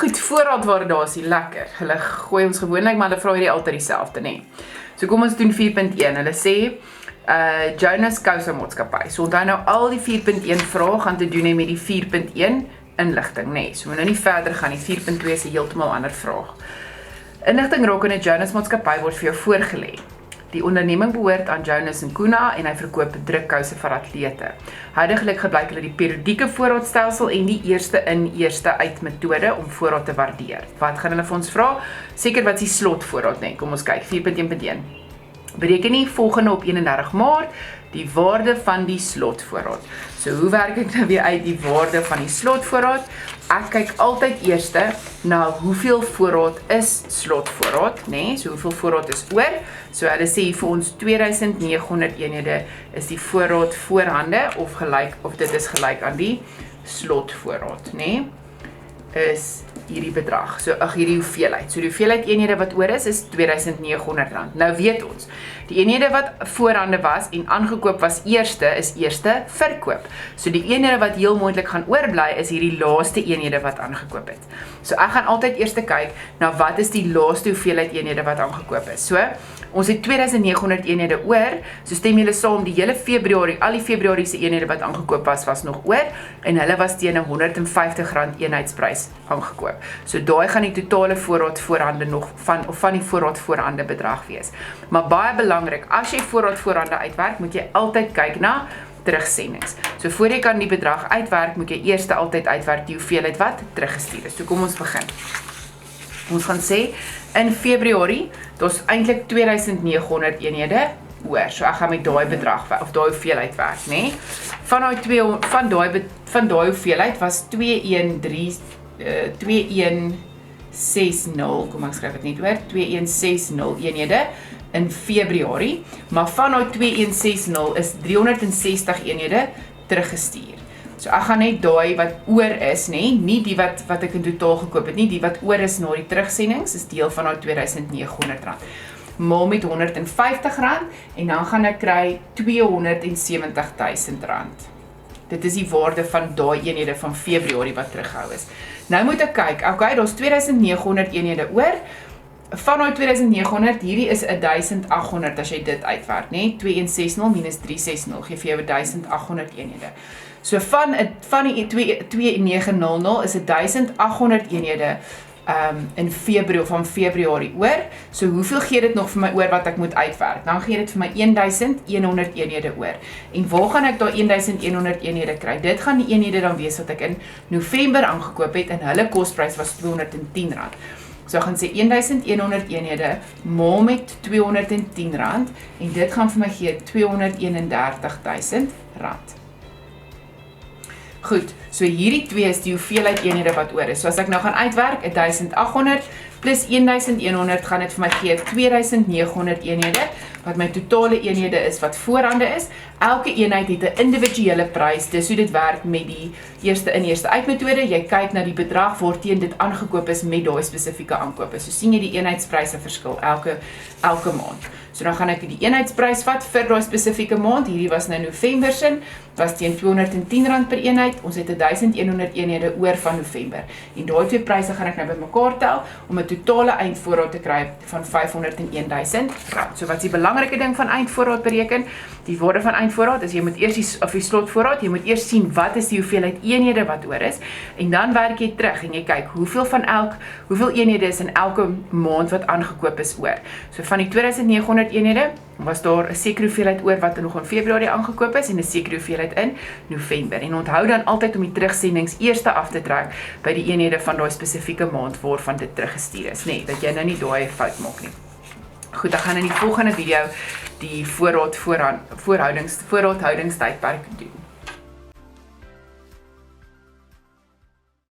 Goed, voorraadwaardasie, lekker. Hulle gooi ons gewoonlik, maar hulle vra hierdie altyd dieselfde, nee. So kom ons doen 4.1. Hulle sê Jonas Kouse Maatskappy. So onthou nou al die 4.1 vrae gaan te doen hê met die 4.1 inligting, nee. So moet nou nie verder gaan, die 4.2 is 'n heeltemal ander vraag. Inligting rakende Jonas Maatskappy word vir jou voorgelê. Die onderneming behoort aan Jonas en Kuna en hy verkoop drukkouse vir atlete. Huidiglik gebruik hulle die periodieke voorraadstelsel en die eerste in eerste uit metode om voorraad te waardeer. Wat gaan hulle vir ons vra? Seker wat is die slotvoorraad, nee. Kom ons kyk, 4.1.1. Bereken die volgende op 31 Maart die waarde van die slotvoorraad. So hoe werk ek nou weer uit die waarde van die slotvoorraad? Ek kyk altyd eers na hoeveel voorraad is slotvoorraad, nee, so hoeveel voorraad is oor. So hulle sê vir ons 2900 eenhede is die voorraad voorhande of dit is gelyk aan die slotvoorraad, nee, is hierdie bedrag. So hierdie hoeveelheid. So die hoeveelheid eenhede wat oor is R2900. Nou weet ons, die eenhede wat voorhande was en aangekoop was is eerste verkoop. So die eenhede wat heel moontlik gaan oorbly is hierdie laaste eenhede wat aangekoop het. So ek gaan altyd eers kyk na wat is die laaste hoeveelheid eenhede wat aangekoop is. So ons het 2900 eenhede oor, so stem julle saam die hele Februarie, al die Februarie se eenhede wat aangekoop was nog oor en hulle was teen R150 eenheidsprys aangekoop. So daai gaan die totale voorraad voorhande nog van die voorraad voorhande bedrag wees. Maar baie belangrik, as jy voorraad voorhande uitwerk, moet jy altyd kyk na terugsendings. So voor jy kan die bedrag uitwerk, moet jy eers altyd uitwerk die hoeveelheid wat teruggestuur is. So kom ons begin. Ons gaan sê, in Februarie, daar's eintlik 2900 eenhede oor. So ek gaan met daai bedrag of daai hoeveelheid werk, né? Van daai hoeveelheid was 2160, kom ek skryf dit net oor, 2160 eenhede in Februarie, maar van daai 2160 is 360 eenhede teruggestuur. So ek gaan net daai wat oor is, nie die wat ek in totaal gekoop het nie, die wat oor is na die terugsendings is deel van daai R2900. Maal met R150 en dan gaan ek kry R270.000. Dit is die waarde van daai eenhede van Februarie wat teruggehou is. Nou moet ek kyk, okay, daar's 2900 eenhede oor. Van daai 2900, hierdie is 1800 as jy dit uitwerk, né? 2160 minus 360 gee vir jou 1800 eenhede. So van die 2900 is 1800 eenhede van Februarie oor. So hoeveel gee dit nog vir my oor wat ek moet uitwerk? Dan gee dit vir my 1100 eenhede oor. En waar gaan ek daai 1100 eenhede kry? Dit gaan die eenhede dan wees wat ek in November aangekoop het en hulle kosprys was R210. So ek gaan sê 1100 eenhede maal met R210 en dit gaan vir my gee R231.000. Goed, so hierdie twee is die hoeveelheid eenhede wat oor is. So as ek nou gaan uitwerk, 1800 plus 1100 gaan dit vir my gee 2900 eenhede, wat my totale eenhede is wat voorhande is. Elke eenheid het 'n individuele prys, dis hoe dit werk met die eerste in eerste uit metode. Jy kyk na die bedrag waarteen dit aangekoop is met daai spesifieke aankope. So sien jy die eenheidspryse verskil elke maand. So dan gaan ek die eenheidsprys vat vir daai spesifieke maand. Hierdie was nou November se, was teen R210 per eenheid. Ons het 1100 eenhede oor van November. En daai twee pryse gaan ek nou bymekaar tel om 'n totale eindvoorraad te kry van R501.000. So wat is die belangrike ding van eindvoorraad bereken? Die waarde van eindvoorraad is jy moet eers die slotvoorraad, jy moet eers sien wat is die hoeveelheid eenhede wat oor is en dan werk jy terug en jy kyk hoeveel eenhede is in elke maand wat aangekoop is oor. So van die 2900 eenhede was daar 'n sekere hoeveelheid oor wat nog in Februarie aangekoop is en 'n sekere hoeveelheid in November. En onthou dan altyd om die terugsendings eers af te trek by die eenhede van daai spesifieke maand waarvan dit teruggestuur is, dat jy nou nie daai fout maak nie. Goed, ek gaan in die volgende video die voorraadhoudingstydperk doen.